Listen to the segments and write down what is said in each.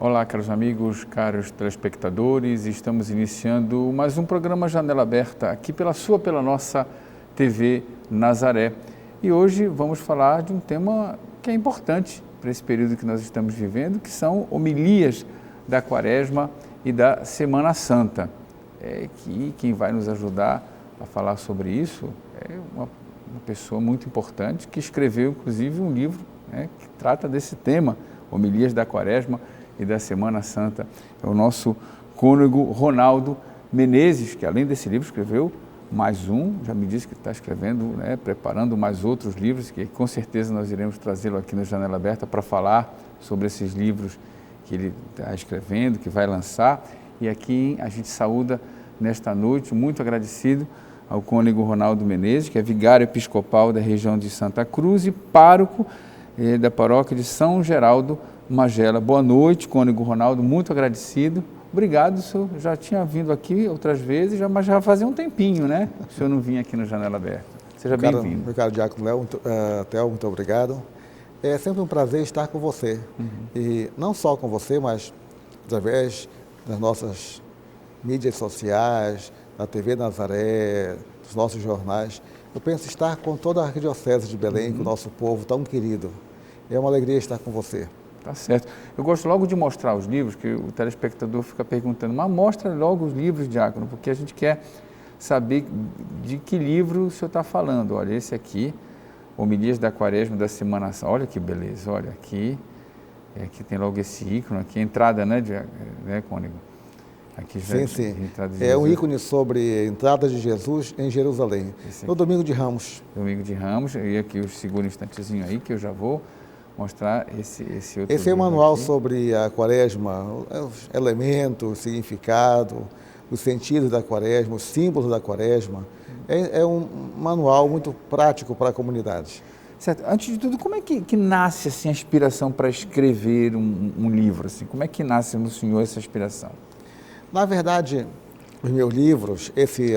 Olá, caros amigos, caros telespectadores, estamos iniciando mais um programa Janela Aberta aqui pela nossa TV Nazaré. E hoje vamos falar de um tema que é importante para esse período que nós estamos vivendo, que são homilias da Quaresma e da Semana Santa. Que quem vai nos ajudar a falar sobre isso é uma pessoa muito importante que escreveu inclusive um livro que trata desse tema, homilias da Quaresma e da Semana Santa. É o nosso cônego Ronaldo Menezes, que além desse livro escreveu mais um, já me disse que está escrevendo, preparando mais outros livros, que com certeza nós iremos trazê-lo aqui no Janela Aberta para falar sobre esses livros que ele está escrevendo, que vai lançar. E aqui a gente saúda nesta noite, muito agradecido ao cônego Ronaldo Menezes, que é vigário episcopal da região de Santa Cruz e pároco da paróquia de São Geraldo Magela. Boa noite, cônego Ronaldo, muito agradecido. Obrigado, o senhor já tinha vindo aqui outras vezes, mas já fazia um tempinho, né? O senhor não vinha aqui no Janela Aberta. Seja bem-vindo. Obrigado, Diácono Léo, Theo, muito obrigado. É sempre um prazer estar com você. E não só com você, mas através das nossas mídias sociais, da TV Nazaré, dos nossos jornais. Eu penso estar com toda a Arquidiocese de Belém, com o nosso povo tão querido. É uma alegria estar com você. Tá certo. Eu gosto logo de mostrar os livros, que o telespectador fica perguntando, mas mostra logo os livros, Diácono, porque a gente quer saber de que livro o senhor está falando. Olha, esse aqui, Homilias da Quaresma da Semana Santa. Olha que beleza, olha aqui tem logo esse ícone aqui, a entrada, né, cônego? Aqui já sim. É um ícone sobre a entrada de Jesus em Jerusalém, no Domingo de Ramos. Domingo de Ramos, e aqui segura um instantezinho aí que eu já vou mostrar esse outro. Esse é o manual aqui sobre a Quaresma, os elementos, o significado, os sentidos da Quaresma, os símbolos da Quaresma. É um manual muito prático para a comunidade. Certo. Antes de tudo, como é que nasce assim, a inspiração para escrever um livro? Assim? Como é que nasce no senhor essa inspiração? Na verdade, os meus livros, esse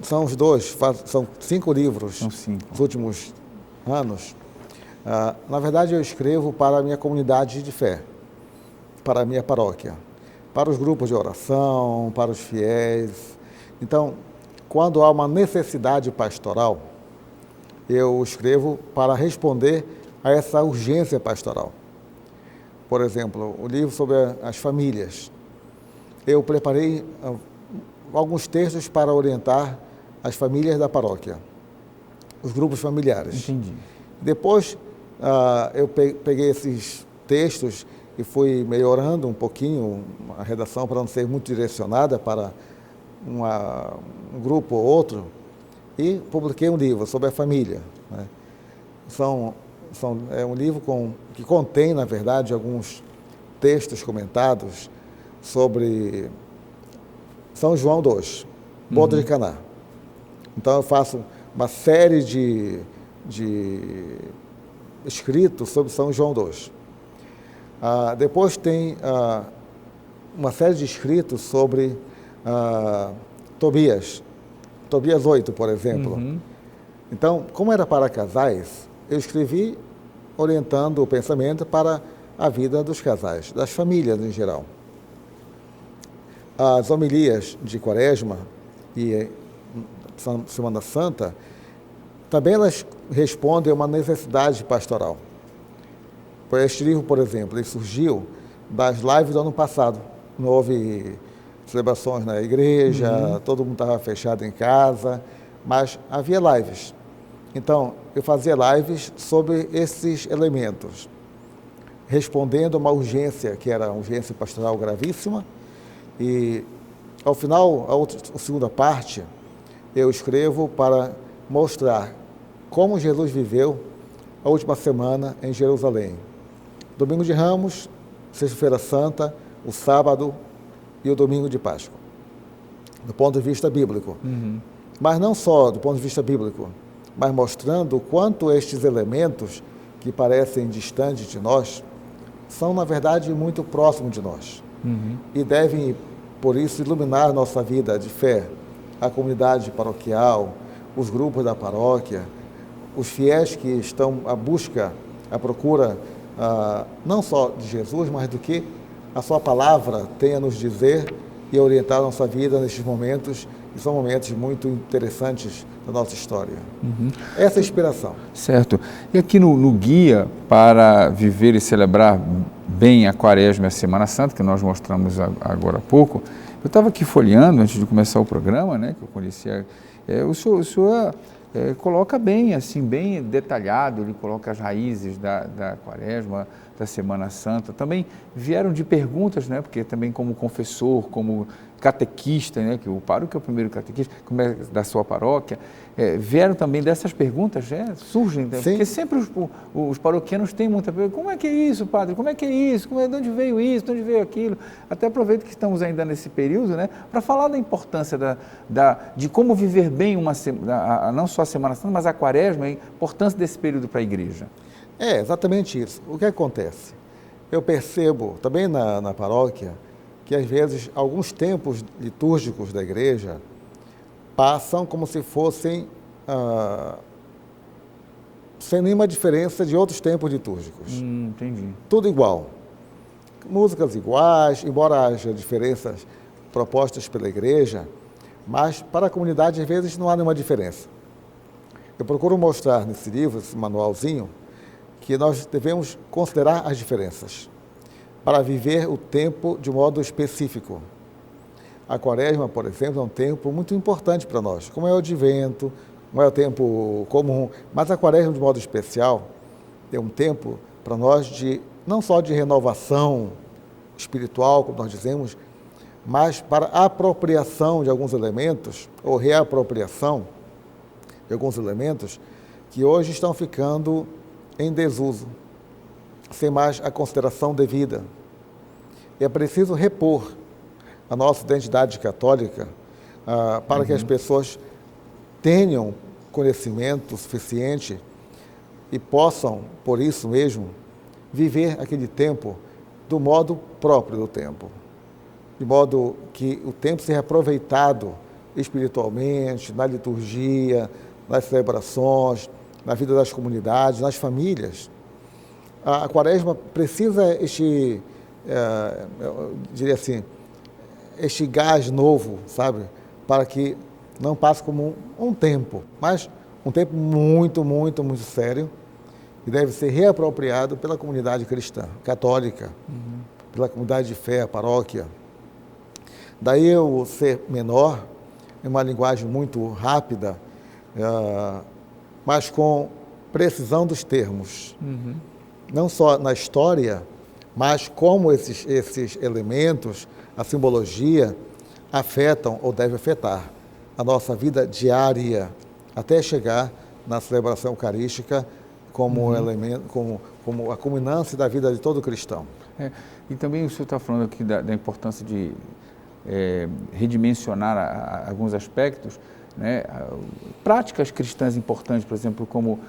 são os dois, são 5 livros. São 5. Nos últimos anos. Na verdade, eu escrevo para a minha comunidade de fé, para a minha paróquia, para os grupos de oração, para os fiéis. Então, quando há uma necessidade pastoral, eu escrevo para responder a essa urgência pastoral. Por exemplo, o livro sobre as famílias. Eu preparei alguns textos para orientar as famílias da paróquia, os grupos familiares. Entendi. Depois, eu peguei esses textos e fui melhorando um pouquinho a redação para não ser muito direcionada para um grupo ou outro e publiquei um livro sobre a família. É um livro que contém, na verdade, alguns textos comentados sobre São João 2, Boda de Caná. Então eu faço uma série de escritos sobre São João 2. Depois tem uma série de escritos sobre Tobias 8, por exemplo. Então, como era para casais, eu escrevi orientando o pensamento para a vida dos casais, das famílias em geral. As homilias de Quaresma e Semana Santa, também elas respondem a uma necessidade pastoral. Este livro, por exemplo, ele surgiu das lives do ano passado. Não houve celebrações na igreja, todo mundo estava fechado em casa, mas havia lives. Então, eu fazia lives sobre esses elementos, respondendo a uma urgência, que era uma urgência pastoral gravíssima. E, ao final, a segunda parte, eu escrevo para mostrar como Jesus viveu a última semana em Jerusalém. Domingo de Ramos, Sexta-feira Santa, o sábado e o domingo de Páscoa, do ponto de vista bíblico. Mas não só do ponto de vista bíblico, mas mostrando o quanto estes elementos que parecem distantes de nós são, na verdade, muito próximos de nós. E devem, por isso, iluminar nossa vida de fé, a comunidade paroquial, os grupos da paróquia, os fiéis que estão à procura não só de Jesus, mas do que a sua palavra tem a nos dizer e orientar a nossa vida nesses momentos, que são momentos muito interessantes da nossa história. Essa é a inspiração. Certo. E aqui no guia para viver e celebrar bem a Quaresma e a Semana Santa, que nós mostramos agora há pouco, eu estava aqui folheando antes de começar o programa, né, que eu conhecia, o senhor coloca bem, assim, bem detalhado, ele coloca as raízes da Quaresma, da Semana Santa. Também vieram de perguntas, né, porque também como confessor, como catequista, né, que o pároco é o primeiro catequista, como é da sua paróquia, vieram também dessas perguntas, surgem, né, porque sempre os paroquianos têm muita pergunta, como é que é isso, padre, como é que é isso, de onde veio isso, de onde veio aquilo. Até aproveito que estamos ainda nesse período, né, para falar da importância de como viver bem não só a Semana Santa, mas a Quaresma, a importância desse período para a igreja. É exatamente isso. O que acontece? Eu percebo também na paróquia que às vezes alguns tempos litúrgicos da igreja passam como se fossem sem nenhuma diferença de outros tempos litúrgicos. Entendi. Tudo igual. Músicas iguais, embora haja diferenças propostas pela igreja, mas para a comunidade às vezes não há nenhuma diferença. Eu procuro mostrar nesse livro, esse manualzinho, que nós devemos considerar as diferenças para viver o tempo de modo específico. A Quaresma, por exemplo, é um tempo muito importante para nós, como é o advento, não é o tempo comum, mas a Quaresma, de modo especial, é um tempo para nós não só de renovação espiritual, como nós dizemos, mas para apropriação de alguns elementos, ou reapropriação de alguns elementos que hoje estão ficando em desuso, sem mais a consideração devida. É preciso repor a nossa identidade católica para que as pessoas tenham conhecimento suficiente e possam, por isso mesmo, viver aquele tempo do modo próprio do tempo, de modo que o tempo seja aproveitado espiritualmente, na liturgia, nas celebrações, na vida das comunidades, nas famílias. A Quaresma precisa eu diria assim, este gás novo, sabe, para que não passe como um tempo, mas um tempo muito, muito, muito sério, e deve ser reapropriado pela comunidade cristã, católica, pela comunidade de fé, a paróquia. Daí o ser menor, em uma linguagem muito rápida, mas com precisão dos termos. Não só na história, mas como esses elementos, a simbologia, afetam ou devem afetar a nossa vida diária, até chegar na celebração eucarística como elemento, como a culminância da vida de todo cristão. E também o senhor está falando aqui da importância de redimensionar alguns aspectos, né? Práticas cristãs importantes, por exemplo, como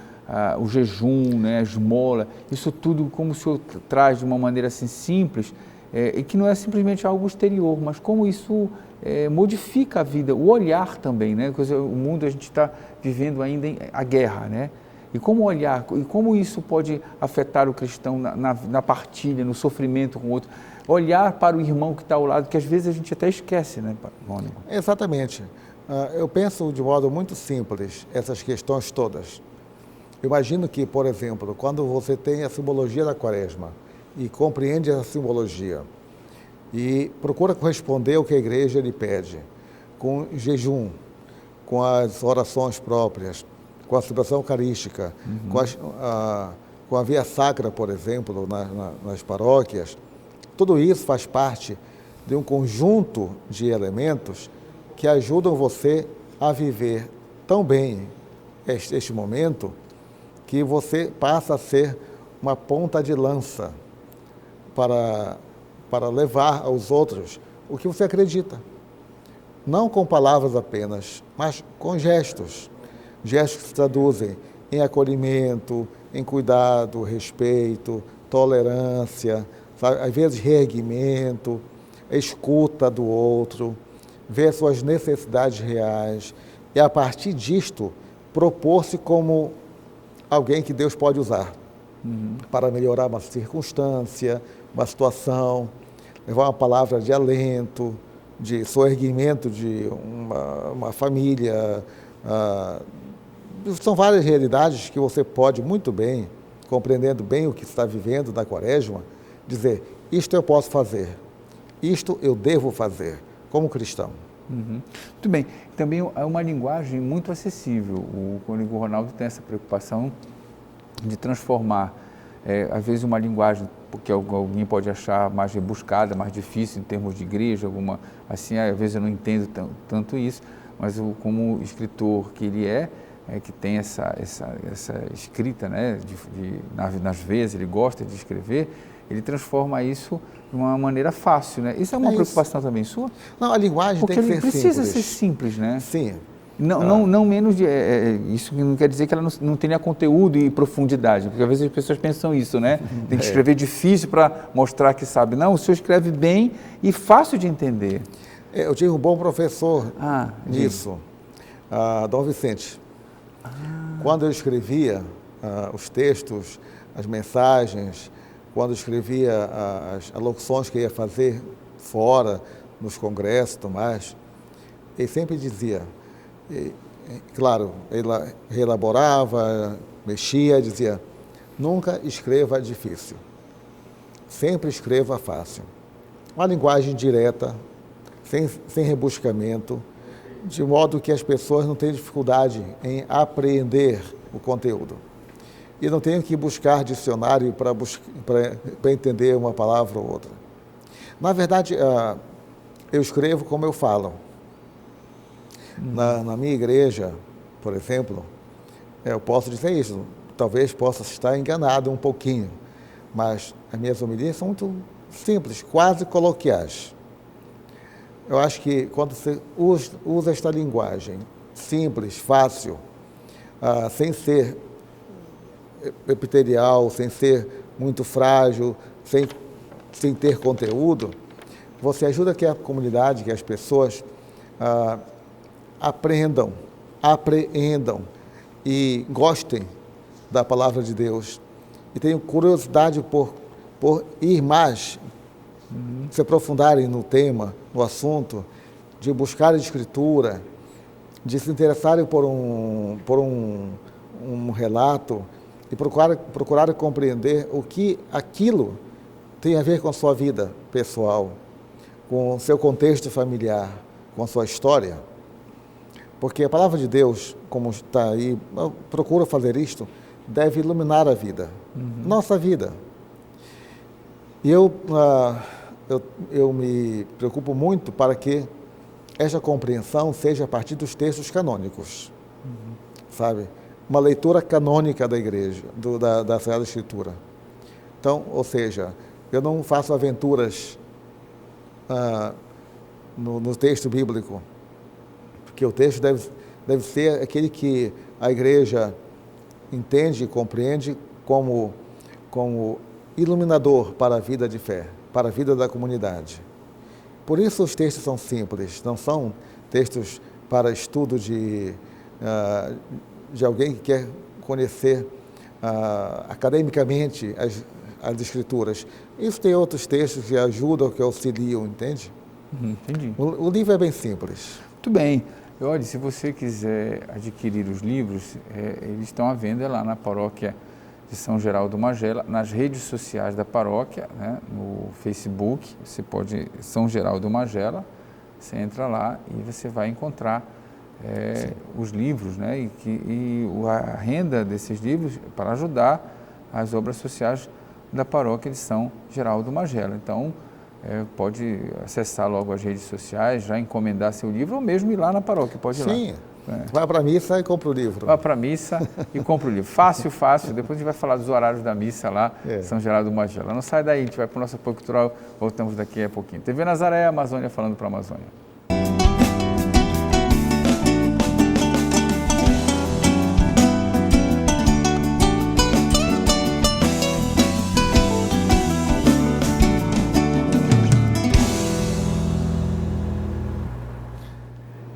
o jejum, né, a esmola, isso tudo como o senhor traz de uma maneira assim simples, e que não é simplesmente algo exterior, mas como isso modifica a vida, o olhar também, né? O mundo, a gente está vivendo ainda a guerra, né? E como olhar, e como isso pode afetar o cristão na partilha, no sofrimento com o outro, olhar para o irmão que está ao lado, que às vezes a gente até esquece, né, Mônica? Exatamente. Eu penso de modo muito simples essas questões todas. Eu imagino que, por exemplo, quando você tem a simbologia da Quaresma e compreende essa simbologia e procura corresponder ao que a igreja lhe pede, com jejum, com as orações próprias, com a celebração eucarística, com a via sacra, por exemplo, nas paróquias, tudo isso faz parte de um conjunto de elementos que ajudam você a viver tão bem este momento que você passa a ser uma ponta de lança para levar aos outros o que você acredita. Não com palavras apenas, mas com gestos. Gestos que se traduzem em acolhimento, em cuidado, respeito, tolerância, sabe? Às vezes reerguimento, escuta do outro, ver suas necessidades reais e, a partir disto, propor-se como alguém que Deus pode usar. para melhorar uma circunstância, uma situação, levar uma palavra de alento, de soerguimento de uma família. São várias realidades que você pode muito bem, compreendendo bem o que está vivendo na Quaresma, dizer, isto eu posso fazer, isto eu devo fazer, como cristão. Muito bem. Também é uma linguagem muito acessível. O Cônego Ronaldo tem essa preocupação de transformar, às vezes, uma linguagem que alguém pode achar mais rebuscada, mais difícil em termos de igreja, assim, às vezes eu não entendo tanto isso, mas como escritor que ele que tem essa escrita, né, nas vezes, ele gosta de escrever, ele transforma isso de uma maneira fácil, né? Isso é uma preocupação também sua? Não, a linguagem porque tem que ser simples. Porque precisa ser simples, né? Sim. Não menos de... isso não quer dizer que ela não tenha conteúdo e profundidade, porque às vezes as pessoas pensam isso, né? Tem que escrever difícil para mostrar que sabe. Não, o senhor escreve bem e fácil de entender. Eu tive um bom professor nisso, Dom Vicente. Quando eu escrevia os textos, as mensagens, quando eu escrevia as alocuções que ia fazer fora, nos congressos e tudo mais, ele sempre dizia, claro, ele reelaborava, mexia, dizia, nunca escreva difícil, sempre escreva fácil. Uma linguagem direta, sem rebuscamento, de modo que as pessoas não tenham dificuldade em apreender o conteúdo. E não tenham que buscar dicionário para entender uma palavra ou outra. Na verdade, eu escrevo como eu falo. Na minha igreja, por exemplo, eu posso dizer isso, talvez possa estar enganado um pouquinho, mas as minhas homilias são muito simples, quase coloquiais. Eu acho que quando você usa esta linguagem simples, fácil, sem ser epitelial, sem ser muito frágil, sem ter conteúdo, você ajuda que a comunidade, que as pessoas apreendam e gostem da palavra de Deus e tenham curiosidade por ir mais, se aprofundarem no tema, no assunto, de buscarem escritura, de se interessarem por um relato e procurarem compreender o que aquilo tem a ver com a sua vida pessoal, com o seu contexto familiar, com a sua história. Porque a palavra de Deus, como está aí, eu procuro fazer isto, deve iluminar a vida, nossa vida. E eu me preocupo muito para que esta compreensão seja a partir dos textos canônicos, sabe? Uma leitura canônica da igreja, da Sagrada Escritura. Então, ou seja, eu não faço aventuras no texto bíblico, porque o texto deve ser aquele que a igreja entende e compreende como iluminador para a vida de fé, para a vida da comunidade. Por isso os textos são simples, não são textos para estudo de alguém que quer conhecer academicamente as escrituras. Isso tem outros textos que ajudam, que auxiliam, entende? Entendi. O livro é bem simples. Muito bem. Olha, se você quiser adquirir os livros, eles estão à venda lá na paróquia de São Geraldo Magela, nas redes sociais da paróquia, né, no Facebook, você pode, São Geraldo Magela, você entra lá e você vai encontrar os livros, né, e a renda desses livros para ajudar as obras sociais da paróquia de São Geraldo Magela. Então, pode acessar logo as redes sociais, já encomendar seu livro, ou mesmo ir lá na paróquia, pode ir lá. Sim, vai para a missa e compra o livro. Vai para a missa e compra o livro. Fácil, depois a gente vai falar dos horários da missa lá, São Geraldo Magela. Não sai daí, a gente vai para o nosso apoio cultural, voltamos daqui a pouquinho. TV Nazaré, Amazônia falando para a Amazônia.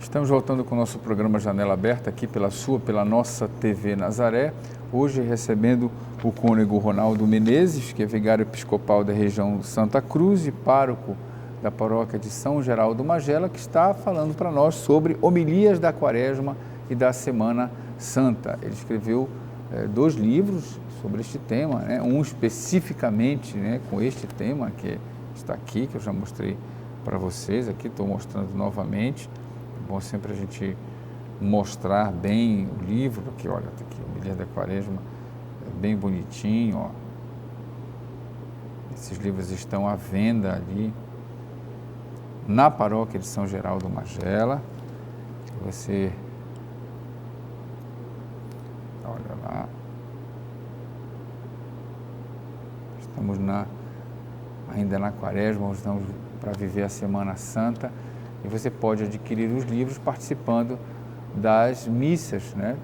Estamos voltando com o nosso programa Janela Aberta, aqui pela nossa TV Nazaré. hoje recebendo o cônego Ronaldo Menezes, que é vigário episcopal da região Santa Cruz e pároco da paróquia de São Geraldo Magela, que está falando para nós sobre homilias da Quaresma e da Semana Santa. Ele escreveu 2 livros sobre este tema, né? Um especificamente, né, com este tema que está aqui, que eu já mostrei para vocês, aqui estou mostrando novamente. É bom sempre a gente mostrar bem o livro, porque olha, tá aqui, Homilia da Quaresma, é bem bonitinho, ó. Esses livros estão à venda ali na paróquia de São Geraldo Magela. Você olha lá, estamos ainda na Quaresma, estamos para viver a Semana Santa, e você pode adquirir os livros participando das missas, né?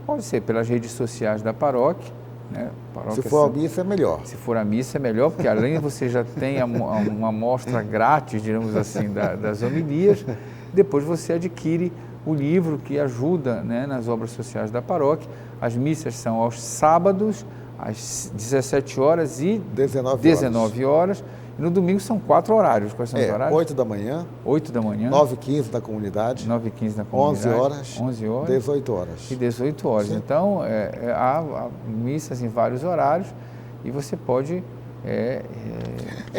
Pode ser pelas redes sociais da paróquia, né? Se for a missa é melhor. Se for a missa é melhor, porque além você já tem uma amostra grátis, digamos assim, das homilias, depois você adquire o livro que ajuda, né, nas obras sociais da paróquia. As missas são aos sábados, às 17 horas e 19 horas. E no domingo são 4 horários. Quais são os horários? 8 da manhã. 8 da manhã. 9h15 na comunidade. 9h15 na comunidade. 11 horas. 18 horas. E 18 horas. Sim. Então, há missas em vários horários e você pode...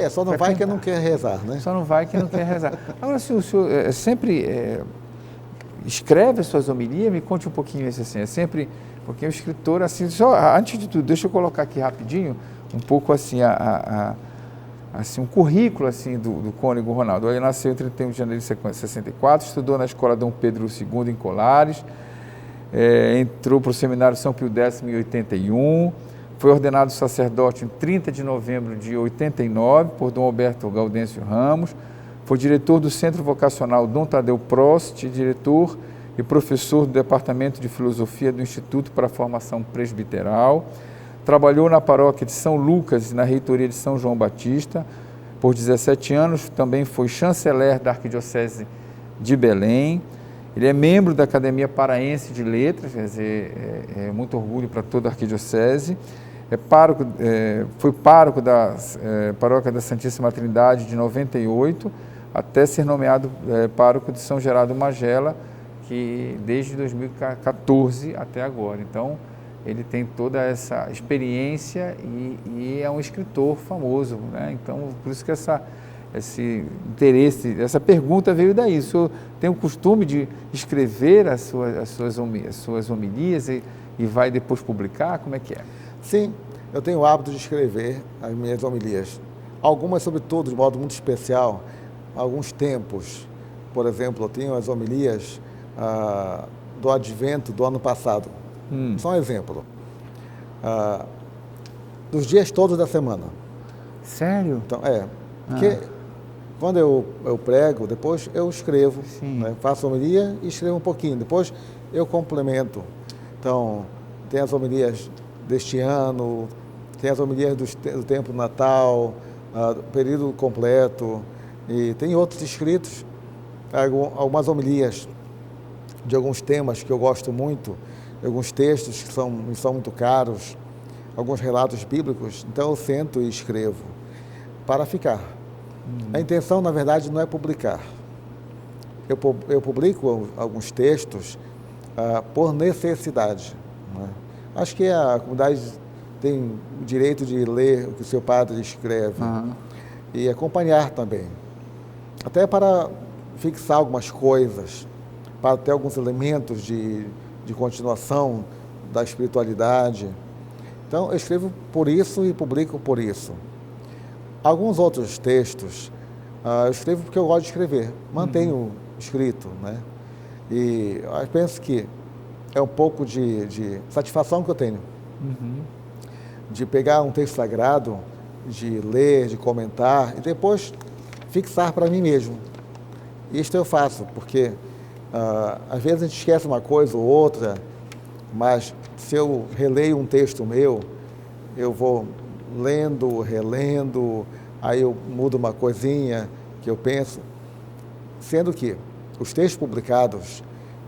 só não vai quem não quer rezar, né? Só não vai quem não quer rezar. Agora, se o senhor sempre escreve as suas homilias, me conte um pouquinho isso assim. É sempre... Porque o escritor, assim... antes de tudo, deixa eu colocar aqui rapidinho um pouco assim assim, um currículo assim, do cônego Ronaldo. Ele nasceu em 31 de janeiro de 64, estudou na Escola Dom Pedro II em Colares, entrou para o Seminário São Pio X em 81, foi ordenado sacerdote em 30 de novembro de 89 por Dom Alberto Gaudêncio Ramos, foi diretor do Centro Vocacional Dom Tadeu Prost, diretor e professor do Departamento de Filosofia do Instituto para a Formação Presbiteral. Trabalhou na paróquia de São Lucas e na reitoria de São João Batista por 17 anos, também foi chanceler da Arquidiocese de Belém. Ele é membro da Academia Paraense de Letras, quer dizer, é muito orgulho para toda a Arquidiocese. Foi pároco da Paróquia da Santíssima Trindade de 98, até ser nomeado pároco de São Geraldo Magela, que desde 2014 até agora. Então, ele tem toda essa experiência e é um escritor famoso, né? Então, por isso que esse interesse, essa pergunta veio daí. O senhor tem o costume de escrever as suas homilias e vai depois publicar? Como é que é? Sim, eu tenho o hábito de escrever as minhas homilias. Algumas, sobretudo, de modo muito especial, alguns tempos. Por exemplo, eu tenho as homilias do Advento do ano passado. Só um exemplo. Dos dias todos da semana. Sério? Então, porque quando eu prego, depois eu escrevo, né? Faço homilia e escrevo um pouquinho. Depois eu complemento. Então, tem as homilias deste ano, tem as homilias do tempo do Natal, período completo, e tem outros escritos, algumas homilias de alguns temas que eu gosto muito, alguns textos que me são muito caros, alguns relatos bíblicos, então eu sento e escrevo para ficar. A intenção, na verdade, não é publicar. Eu publico alguns textos por necessidade, né? Acho que a comunidade tem o direito de ler o que o seu padre escreve e acompanhar também, até para fixar algumas coisas, para ter alguns elementos de continuação da espiritualidade. Então, eu escrevo por isso e publico por isso. Alguns outros textos, eu escrevo porque eu gosto de escrever, mantenho escrito, né? E eu penso que é um pouco de satisfação que eu tenho, de pegar um texto sagrado, de ler, de comentar, e depois fixar para mim mesmo. Isto eu faço, porque às vezes a gente esquece uma coisa ou outra, mas se eu releio um texto meu, eu vou lendo, relendo, aí eu mudo uma coisinha que eu penso, sendo que os textos publicados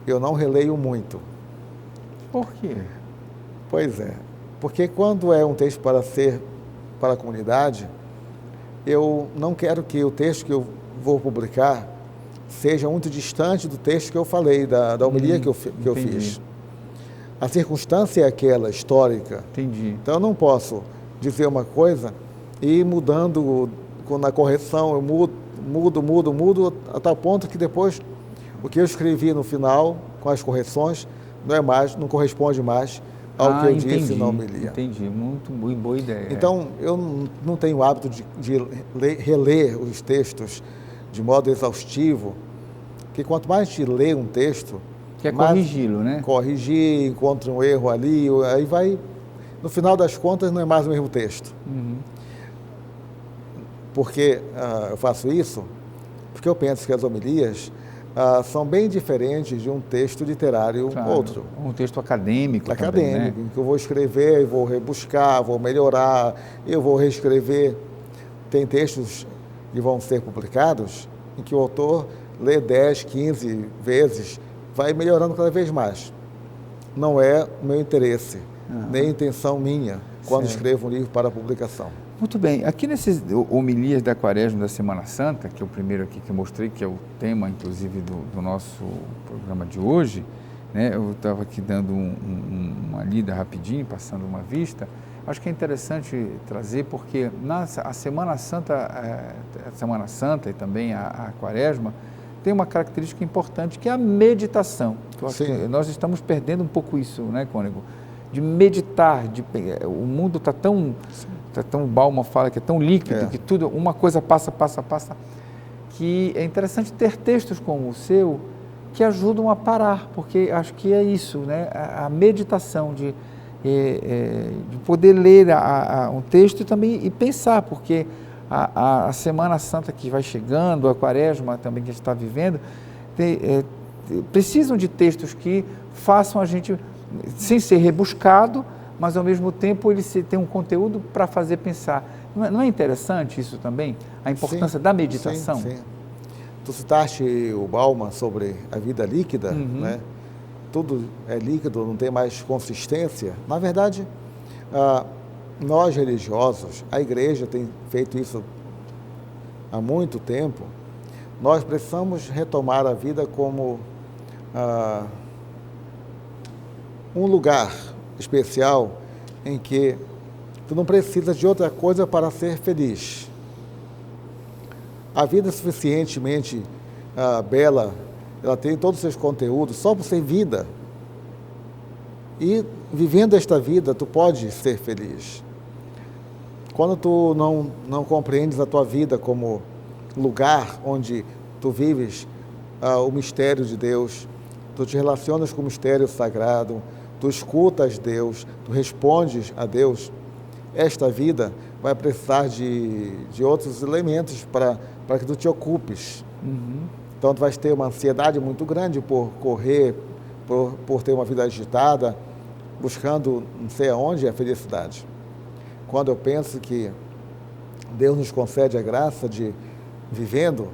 eu não releio muito. Por quê? Pois é, porque quando é um texto para ser para a comunidade, eu não quero que o texto que eu vou publicar seja muito distante do texto que eu falei, da homilia que eu fiz. A circunstância é aquela, histórica. Entendi. Então eu não posso dizer uma coisa e ir mudando na correção, eu mudo, a tal ponto que depois o que eu escrevi no final, com as correções, não corresponde mais ao que eu disse na homilia. Entendi, muito boa ideia. Então, eu não tenho o hábito de reler os textos de modo exaustivo, porque quanto mais a gente lê um texto... Quer corrigi-lo, né? Corrigir, encontra um erro ali, aí vai... No final das contas, não é mais o mesmo texto. Uhum. Porque eu faço isso? Porque eu penso que as homilias são bem diferentes de um texto literário outro. Um texto acadêmico também, né? Que eu vou escrever, eu vou rebuscar, vou melhorar, eu vou reescrever. Tem textos que vão ser publicados em que o autor lê 10, 15 vezes, vai melhorando cada vez mais. Não é o meu interesse, nem intenção minha, quando escrevo um livro para publicação. Muito bem. Aqui nesses homilias da Quaresma da Semana Santa, que é o primeiro aqui que eu mostrei, que é o tema, inclusive, do nosso programa de hoje, né? Eu estava aqui dando uma lida rapidinho, passando uma vista. Acho que é interessante trazer, porque a Semana Santa e também a Quaresma tem uma característica importante, que é a meditação. Eu acho que nós estamos perdendo um pouco isso, né, Cônego? De meditar, o mundo está tão, o Bauman fala que é tão líquido, que tudo, uma coisa passa, que é interessante ter textos como o seu, que ajudam a parar, porque acho que é isso, né? A meditação de poder ler um texto e pensar, porque a Semana Santa que vai chegando, a Quaresma também que a gente está vivendo, precisam de textos que façam a gente, sem ser rebuscado, mas ao mesmo tempo ele tem um conteúdo para fazer pensar. Não é interessante isso também? A importância da meditação? Sim. Tu citaste o Bauman sobre a vida líquida, né? Tudo é líquido, não tem mais consistência. Na verdade, nós religiosos, a igreja tem feito isso há muito tempo, nós precisamos retomar a vida como um lugar especial em que tu não precisa de outra coisa para ser feliz. A vida é suficientemente bela, ela tem todos os seus conteúdos só por ser vida. E vivendo esta vida, tu pode ser feliz. Quando tu não compreendes a tua vida como lugar onde tu vives o mistério de Deus, tu te relacionas com o mistério sagrado, tu escutas Deus, tu respondes a Deus, esta vida vai precisar de outros elementos para que tu te ocupes. Então, tu vais ter uma ansiedade muito grande por correr, por ter uma vida agitada, buscando não sei aonde a felicidade. Quando eu penso que Deus nos concede a graça de, vivendo,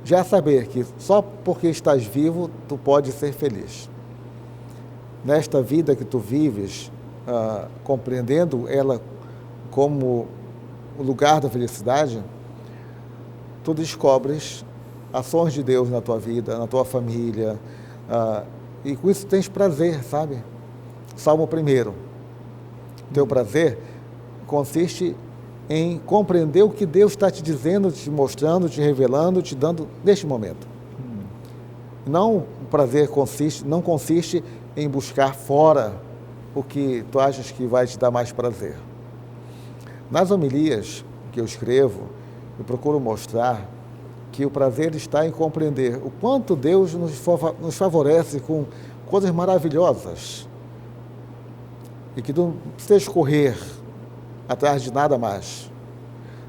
já saber que só porque estás vivo, tu pode ser feliz. Nesta vida que tu vives, compreendendo ela como o lugar da felicidade, tu descobres ações de Deus na tua vida, na tua família, e com isso tens prazer, sabe? Salmo 1. Teu prazer consiste em compreender o que Deus está te dizendo, te mostrando, te revelando, te dando neste momento. Não o prazer não consiste em buscar fora o que tu achas que vai te dar mais prazer. Nas homilias que eu escrevo, eu procuro mostrar que o prazer está em compreender o quanto Deus nos favorece com coisas maravilhosas e que tu não precisas correr atrás de nada mais.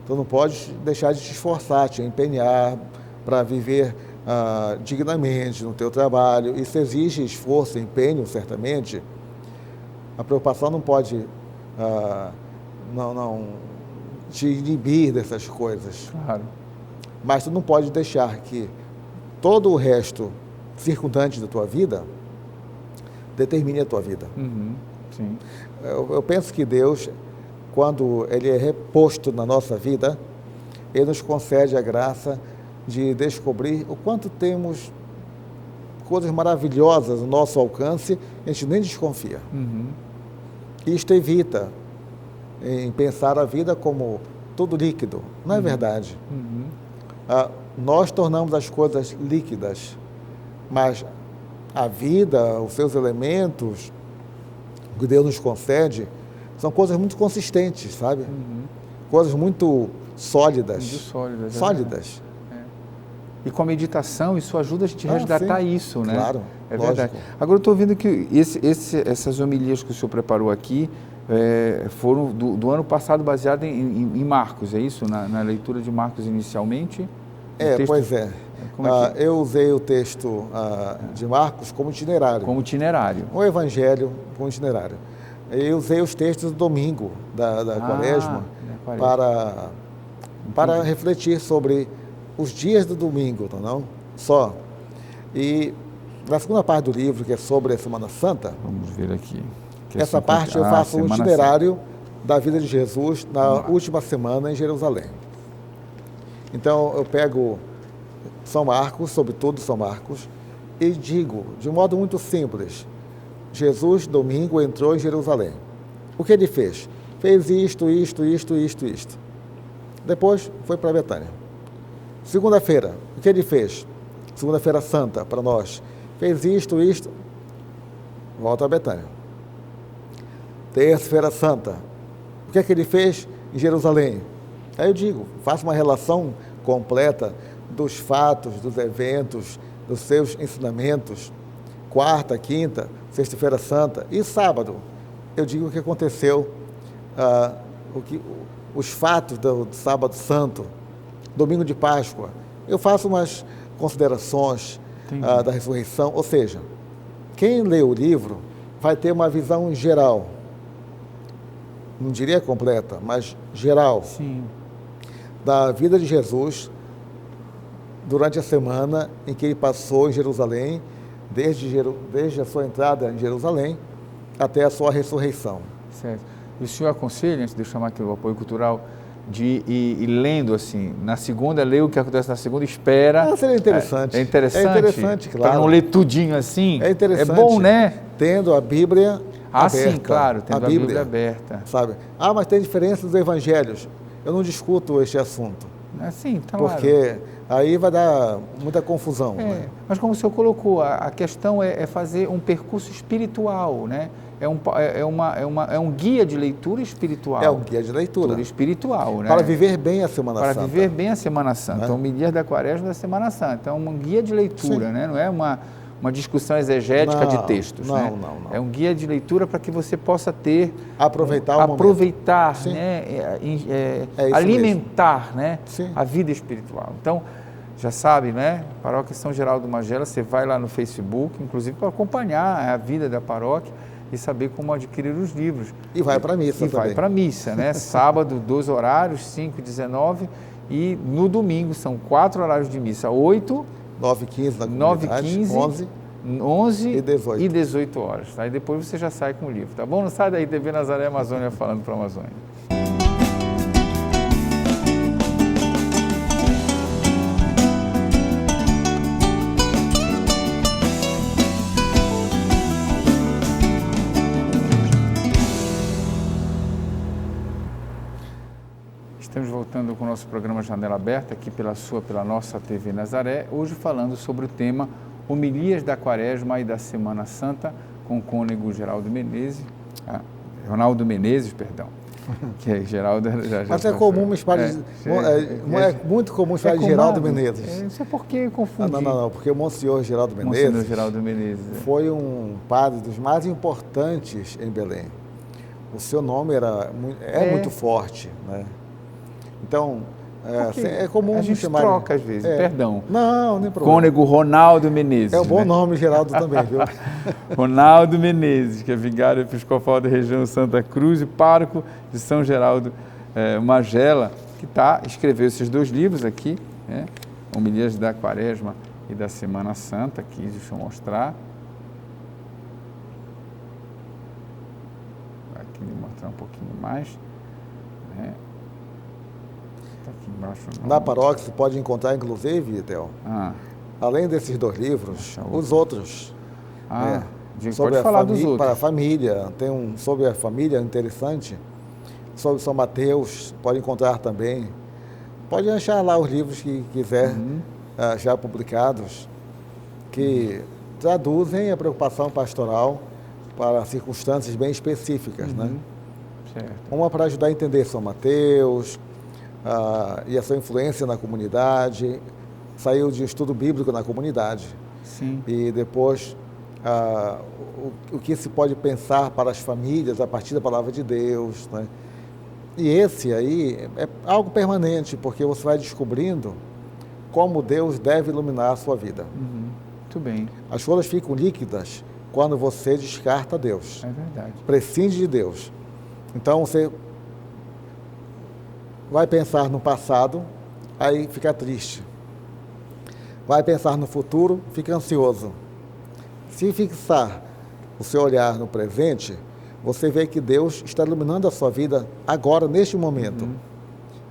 Tu não podes deixar de te esforçar, te empenhar para viver dignamente no teu trabalho. Isso exige esforço, empenho, certamente. A preocupação não pode não te inibir dessas coisas. Claro. Mas tu não pode deixar que todo o resto circundante da tua vida determine a tua vida. Sim. Eu penso que Deus, quando Ele é reposto na nossa vida, Ele nos concede a graça de descobrir o quanto temos coisas maravilhosas no nosso alcance, a gente nem desconfia. Uhum. Isto evita em pensar a vida como tudo líquido. Não é verdade. Uhum. Nós tornamos as coisas líquidas, mas a vida, os seus elementos, o que Deus nos concede, são coisas muito consistentes, sabe? Uhum. Coisas muito sólidas. Muito sólidas. Sólidas. E com a meditação, isso ajuda a gente a resgatar sim. isso, né? Claro, é lógico. verdade. Agora eu estou vendo que essas homilias que o senhor preparou aqui foram do ano passado baseadas em Marcos, é isso? Na leitura de Marcos inicialmente? Pois é. Como é que... Eu usei o texto de Marcos como itinerário. Como itinerário. O Evangelho como itinerário. Eu usei os textos do domingo da Quaresma para refletir sobre os dias do domingo, não? Só. E na segunda parte do livro, que é sobre a Semana Santa, vamos ver aqui. Essa parte eu faço um itinerário da vida de Jesus na última semana em Jerusalém. Então eu pego São Marcos, sobretudo São Marcos, e digo, de um modo muito simples, Jesus, domingo, entrou em Jerusalém. O que ele fez? Fez isto. Depois foi para Betânia. Segunda-feira, o que ele fez? Segunda-feira Santa, para nós. Fez isto. Volta a Betânia. Terça-feira Santa. O que é que ele fez em Jerusalém? Aí eu digo, faço uma relação completa dos fatos, dos eventos, dos seus ensinamentos. Quarta, quinta, sexta-feira Santa e sábado. Eu digo o que aconteceu, os fatos do sábado santo, domingo de Páscoa. Eu faço umas considerações da ressurreição, ou seja, quem lê o livro vai ter uma visão geral, não diria completa, mas geral, sim, da vida de Jesus durante a semana em que ele passou em Jerusalém, desde a sua entrada em Jerusalém até a sua ressurreição. Certo. E o senhor aconselha, antes de eu chamar aqui o apoio cultural, de ir lendo assim, na segunda, lê o que acontece na segunda, espera. Seria interessante. É interessante? É interessante, claro. Para não ler tudinho assim. É interessante. É bom, né? Tendo a Bíblia aberta. Sim, claro, tendo a Bíblia aberta. Sabe? Mas tem diferença dos evangelhos. Eu não discuto este assunto. Sim, claro. Porque aí vai dar muita confusão. Né? Mas como o senhor colocou, a questão é fazer um percurso espiritual, né? É um guia de leitura espiritual. É um guia de leitura. Espiritual, né? Para viver bem a Semana Santa. Para viver bem a Semana Santa. Então, Homilias da Quaresma da Semana Santa. É um guia de leitura, né? Não é uma discussão exegética de textos. Não. É um guia de leitura para que você possa ter... Aproveitar né? Alimentar, né? A vida espiritual. Então, já sabe, né? Paróquia São Geraldo Magela, você vai lá no Facebook, inclusive para acompanhar a vida da paróquia e saber como adquirir os livros. E vai para a missa também. Vai para a missa, né? Sábado, 2 horários, 5 e 19, e no domingo são 4 horários de missa, 8, 9h15 na comunidade, 9h15, 11 e 18 horas. Tá? E depois você já sai com o livro, tá bom? Não sai daí, TV Nazaré Amazônia falando para a Amazônia. Estamos voltando com o nosso programa Janela Aberta, aqui pela nossa TV Nazaré, hoje falando sobre o tema Homilias da Quaresma e da Semana Santa, com o cônego Geraldo Menezes, Ronaldo Menezes, perdão, que é Geraldo... Mas é comum me falar é muito comum falar de Geraldo Menezes. Não sei por que confundi. Não, porque o Monsenhor Geraldo Menezes, Monsenhor Geraldo Menezes foi um padre dos mais importantes em Belém. O seu nome é muito forte, né? Então, é comum a gente chamar... troca às vezes, perdão. Não, nem problema. Cônego Ronaldo Menezes. É um bom nome, Geraldo, também, viu? Ronaldo Menezes, que é vigário episcopal da região Santa Cruz e pároco de São Geraldo Magela, que escreveu esses 2 livros aqui, né? Homilias da Quaresma e da Semana Santa, aqui, deixa eu mostrar. mostrar um pouquinho mais. Né? Tá aqui embaixo. Na paróquia você pode encontrar, inclusive, Theo, além desses 2 livros, os outros. Pode falar dos outros. Para a família, tem um sobre a família interessante, sobre São Mateus, pode encontrar também. Pode achar lá os livros que quiser, já publicados, que traduzem a preocupação pastoral para circunstâncias bem específicas, né? Certo. Uma para ajudar a entender São Mateus e a sua influência na comunidade. Saiu de estudo bíblico na comunidade. Sim. E depois o que se pode pensar para as famílias a partir da palavra de Deus, né? E esse aí é algo permanente, porque você vai descobrindo como Deus deve iluminar a sua vida. Muito bem. As folhas ficam líquidas quando você descarta Deus. É verdade. Prescinde de Deus. Então você vai pensar no passado, aí fica triste. Vai pensar no futuro, fica ansioso. Se fixar o seu olhar no presente, você vê que Deus está iluminando a sua vida agora, neste momento.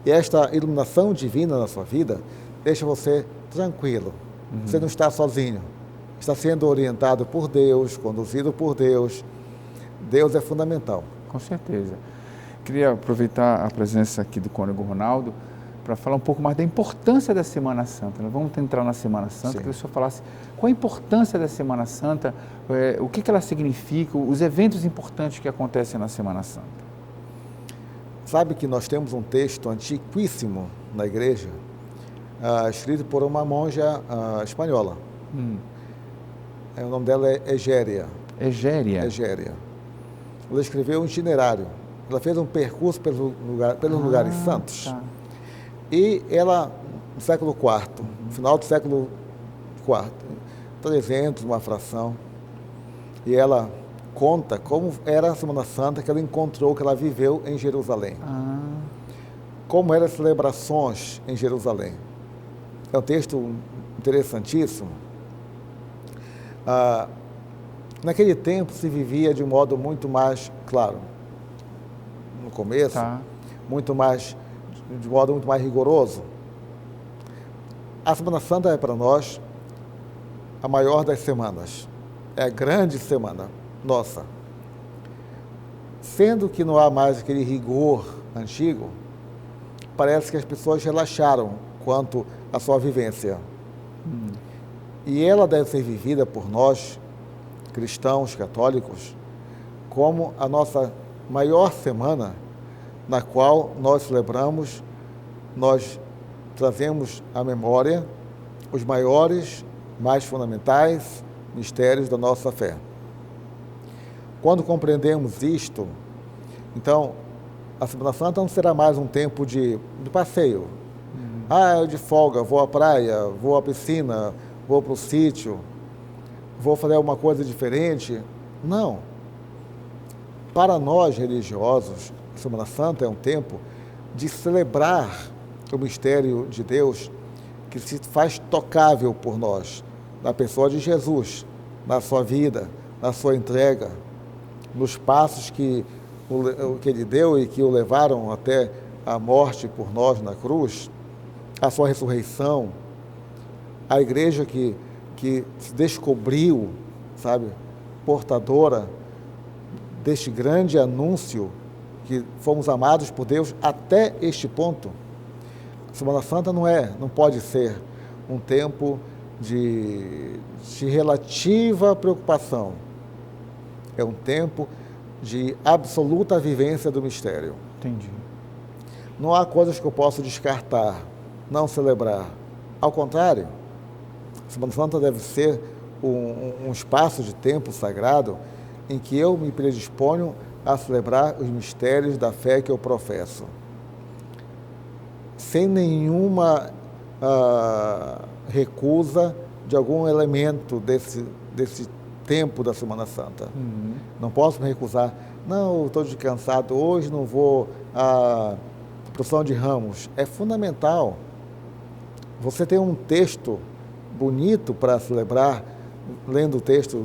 E esta iluminação divina na sua vida deixa você tranquilo. Você não está sozinho. Está sendo orientado por Deus, conduzido por Deus. Deus é fundamental. Com certeza. Queria aproveitar a presença aqui do cônego Ronaldo para falar um pouco mais da importância da Semana Santa. Nós vamos entrar na Semana Santa, queria que o senhor falasse qual a importância da Semana Santa, o que ela significa, os eventos importantes que acontecem na Semana Santa. Sabe que nós temos um texto antiquíssimo na igreja, escrito por uma monja espanhola. O nome dela é Egéria. Egéria. Ela escreveu um itinerário. Ela fez um percurso pelos lugares santos. Tá. E ela, no século IV, no final do século IV, 300, uma fração, e ela conta como era a Semana Santa que ela encontrou, que ela viveu em Jerusalém. Como eram as celebrações em Jerusalém. É um texto interessantíssimo. Naquele tempo se vivia de um modo muito mais, claro, no começo, de modo muito mais rigoroso. A Semana Santa é para nós a maior das semanas. É a grande semana nossa. Sendo que não há mais aquele rigor antigo, parece que as pessoas relaxaram quanto à sua vivência. E ela deve ser vivida por nós, cristãos, católicos, como a nossa maior semana, na qual nós celebramos, nós trazemos à memória os maiores, mais fundamentais mistérios da nossa fé. Quando compreendemos isto, então, a Semana Santa não será mais um tempo de passeio. Eu de folga, vou à praia, vou à piscina, vou para o sítio, vou fazer alguma coisa diferente. Não. Para nós religiosos, a Semana Santa é um tempo de celebrar o mistério de Deus que se faz tocável por nós, na pessoa de Jesus, na sua vida, na sua entrega, nos passos que ele deu e que o levaram até a morte por nós na cruz, a sua ressurreição, a igreja que se descobriu, sabe, portadora deste grande anúncio que fomos amados por Deus até este ponto. A Semana Santa não pode ser um tempo de relativa preocupação. É um tempo de absoluta vivência do mistério. Entendi. Não há coisas que eu possa descartar, não celebrar. Ao contrário, a Semana Santa deve ser um espaço de tempo sagrado em que eu me predisponho a celebrar os mistérios da fé que eu professo. Sem nenhuma recusa de algum elemento desse tempo da Semana Santa. Não posso me recusar. Não, estou descansado, hoje não vou à procissão de Ramos. É fundamental. Você tem um texto bonito para celebrar, lendo o texto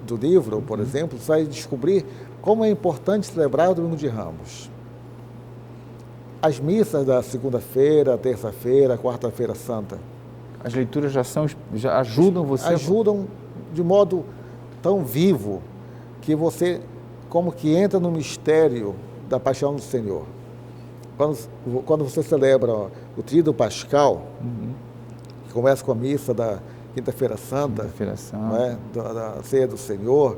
do livro, por exemplo, você vai descobrir como é importante celebrar o Domingo de Ramos. As missas da segunda-feira, terça-feira, quarta-feira santa. As leituras já ajudam você? Ajudam de modo tão vivo que você como que entra no mistério da paixão do Senhor. Quando você celebra o Tríduo Pascal, que começa com a missa da Quinta-feira Santa, não é? da Ceia do Senhor,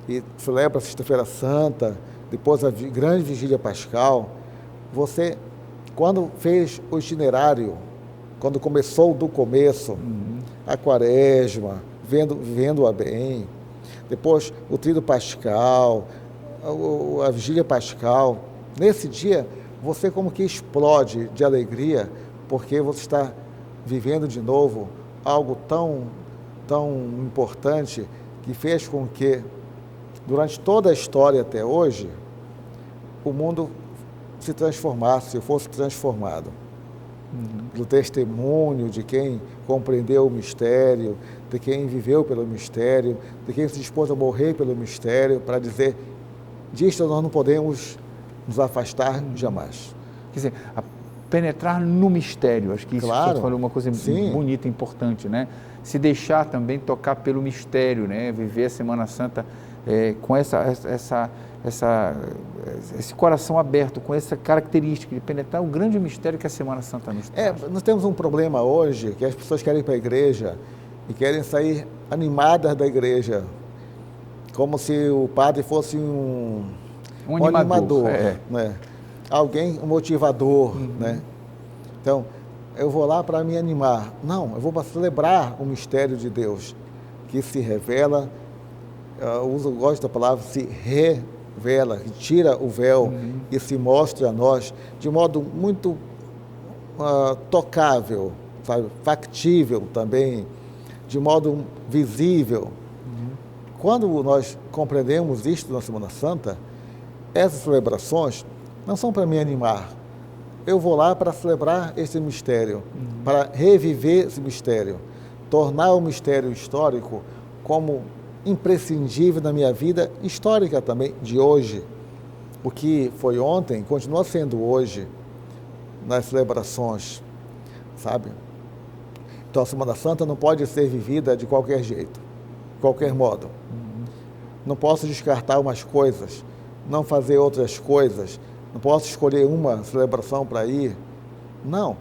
e celebra a Sexta-feira Santa, depois a grande Vigília Pascal, você, quando fez o itinerário, quando começou do começo, a Quaresma, vivendo-a bem, depois o Tríduo Pascal, a Vigília Pascal, nesse dia você como que explode de alegria, porque você está vivendo de novo algo tão importante que fez com que, durante toda a história até hoje, o mundo se transformasse, fosse transformado. Do testemunho de quem compreendeu o mistério, de quem viveu pelo mistério, de quem se dispôs a morrer pelo mistério, para dizer, disto nós não podemos nos afastar jamais. Quer dizer, penetrar no mistério, acho que isso claro, você falou uma coisa bonita, importante, né? Se deixar também tocar pelo mistério, né? Viver a Semana Santa com esse coração aberto, com essa característica de penetrar o grande mistério que a Semana Santa nos traz. Nós temos um problema hoje, que as pessoas querem ir para a igreja e querem sair animadas da igreja, como se o padre fosse um animador, né? Alguém, um motivador, né? Então, eu vou lá para me animar. Não, eu vou para celebrar o mistério de Deus, que se revela, eu gosto da palavra, se revela, que tira o véu e se mostra a nós de modo muito tocável, sabe? Factível também, de modo visível. Quando nós compreendemos isto na Semana Santa, essas celebrações não são para me animar. Eu vou lá para celebrar esse mistério, para reviver esse mistério, tornar o mistério histórico como imprescindível na minha vida histórica também, de hoje. O que foi ontem continua sendo hoje nas celebrações, sabe? Então a Semana Santa não pode ser vivida de qualquer jeito, de qualquer modo. Não posso descartar umas coisas, não fazer outras coisas, não posso escolher uma celebração para ir. Não.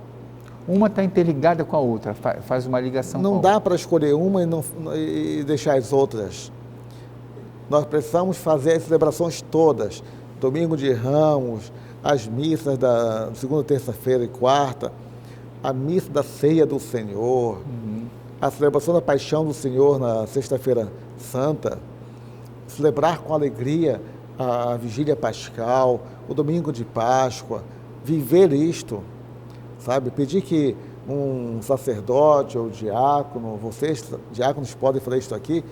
Uma está interligada com a outra, faz uma ligação com a outra. Não dá para escolher uma e deixar as outras. Nós precisamos fazer as celebrações todas. Domingo de Ramos, as missas da segunda, terça-feira e quarta, a missa da Ceia do Senhor, a celebração da Paixão do Senhor na Sexta-feira Santa, celebrar com alegria a Vigília Pascal, o Domingo de Páscoa, viver isto, sabe? Pedir que um sacerdote ou diácono, vocês, diáconos, podem fazer isto aqui,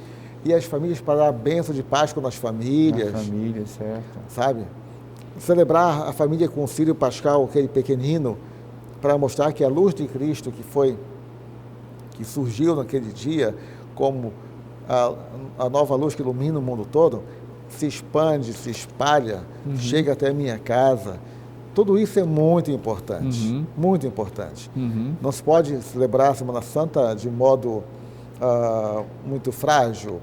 e as famílias para dar a bênção de Páscoa nas famílias. Nas famílias, certo. Sabe? Celebrar a família com o Círio Pascal, aquele pequenino, para mostrar que a luz de Cristo que surgiu naquele dia, como a nova luz que ilumina o mundo todo, se expande, se espalha, chega até a minha casa. Tudo isso é muito importante, muito importante. Não se pode celebrar a Semana Santa de modo muito frágil.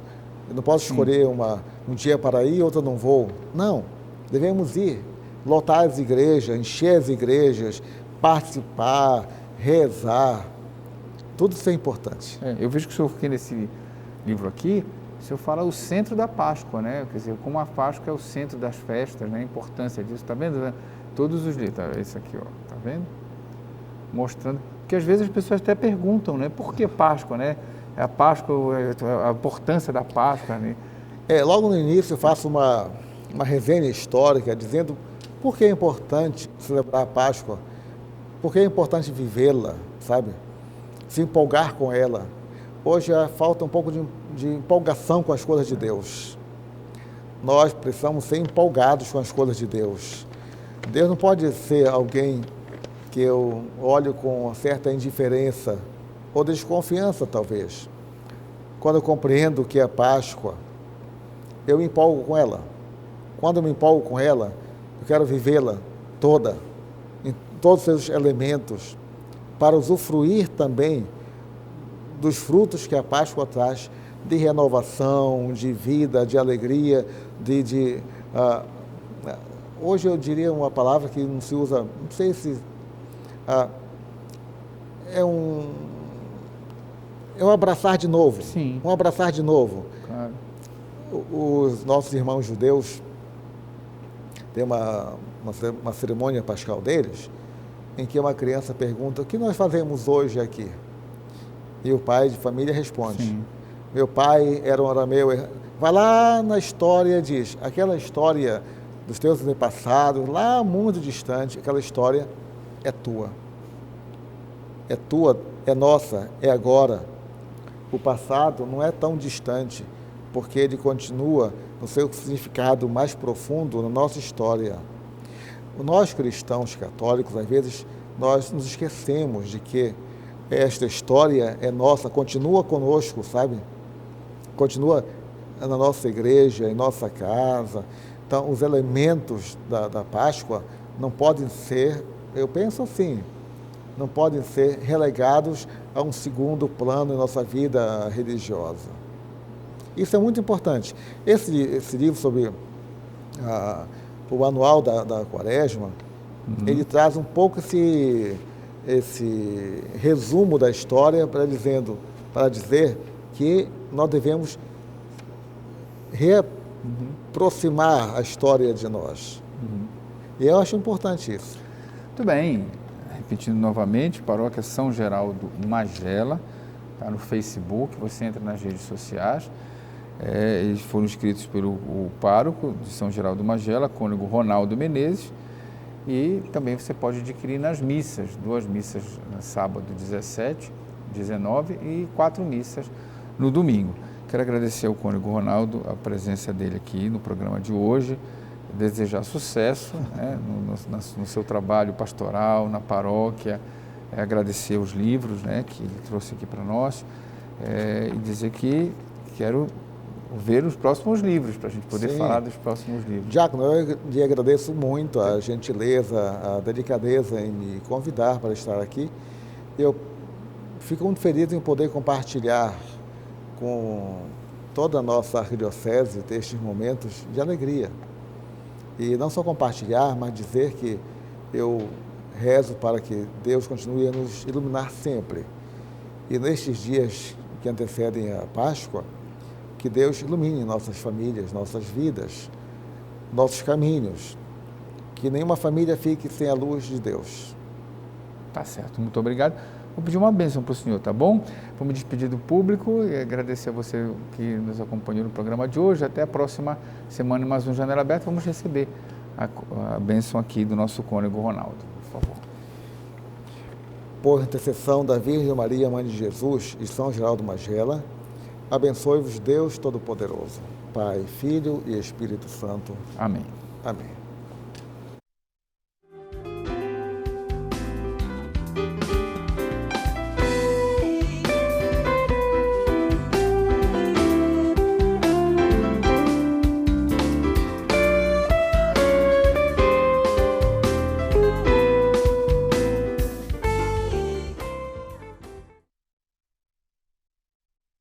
Eu não posso escolher um dia para ir, outro não vou. Não, devemos ir, lotar as igrejas, encher as igrejas, participar, rezar. Tudo isso é importante. Eu vejo que o senhor aqui nesse livro aqui, o senhor fala o centro da Páscoa, né? Quer dizer, como a Páscoa é o centro das festas, né? A importância disso, tá vendo? Todos os dias, tá? Esse aqui, ó, tá vendo? Mostrando, porque às vezes as pessoas até perguntam, né? Por que Páscoa, né? A Páscoa, a importância da Páscoa, né? Logo no início eu faço uma resenha histórica dizendo por que é importante celebrar a Páscoa, por que é importante vivê-la, sabe? Se empolgar com ela. Hoje falta um pouco de empolgação com as coisas de Deus. Nós precisamos ser empolgados com as coisas de Deus. Deus não pode ser alguém que eu olho com uma certa indiferença ou desconfiança, talvez. Quando eu compreendo o que é Páscoa, eu me empolgo com ela. quando eu me empolgo com ela, eu quero vivê-la toda, em todos os seus elementos, para usufruir também dos frutos que a Páscoa traz, de renovação, de vida, de alegria, hoje eu diria uma palavra que não se usa, não sei se é um abraçar de novo. Sim. Um abraçar de novo. Claro. Os nossos irmãos judeus têm uma cerimônia pascal deles, em que uma criança pergunta: o que nós fazemos hoje aqui? E o pai de família responde: sim, meu pai era um arameu. Vai lá na história, diz, aquela história dos teus antepassados, lá muito distante, aquela história é tua. É tua, é nossa, é agora. O passado não é tão distante, porque ele continua no seu significado mais profundo na nossa história. Nós cristãos católicos, às vezes, nós nos esquecemos de que esta história é nossa, continua conosco, sabe? Continua na nossa igreja, em nossa casa. Então, os elementos da Páscoa não podem ser, eu penso assim, não podem ser relegados a um segundo plano em nossa vida religiosa. Isso é muito importante. Esse livro sobre o anual da Quaresma, ele traz um pouco esse resumo da história para dizer que nós devemos reaproximar a história de nós. E eu acho importante isso. Muito bem. Repetindo novamente, Paróquia São Geraldo Magela, está no Facebook, você entra nas redes sociais. Eles foram escritos pelo pároco de São Geraldo Magela, cônego Ronaldo Menezes, e também você pode adquirir nas missas, 2 missas no sábado 17, 19 e 4 missas no domingo. Quero agradecer ao cônego Ronaldo a presença dele aqui no programa de hoje, desejar sucesso, né, no seu trabalho pastoral, na paróquia, agradecer os livros, né, que ele trouxe aqui para nós, e dizer que quero ver os próximos livros, para a gente poder falar dos próximos livros. Diácono, eu lhe agradeço muito a gentileza, a delicadeza em me convidar para estar aqui. Eu fico muito feliz em poder compartilhar com toda a nossa arquidiocese estes momentos de alegria. E não só compartilhar, mas dizer que eu rezo para que Deus continue a nos iluminar sempre. E nestes dias que antecedem a Páscoa, que Deus ilumine nossas famílias, nossas vidas, nossos caminhos. Que nenhuma família fique sem a luz de Deus. Tá certo, muito obrigado. Vou pedir uma bênção para o senhor, tá bom? Vou me despedir do público e agradecer a você que nos acompanhou no programa de hoje. Até a próxima semana em mais um Janela Aberta. Vamos receber a bênção aqui do nosso cônego Ronaldo, por favor. Por intercessão da Virgem Maria, Mãe de Jesus e São Geraldo Magela, abençoe-vos Deus Todo-Poderoso, Pai, Filho e Espírito Santo. Amém. Amém.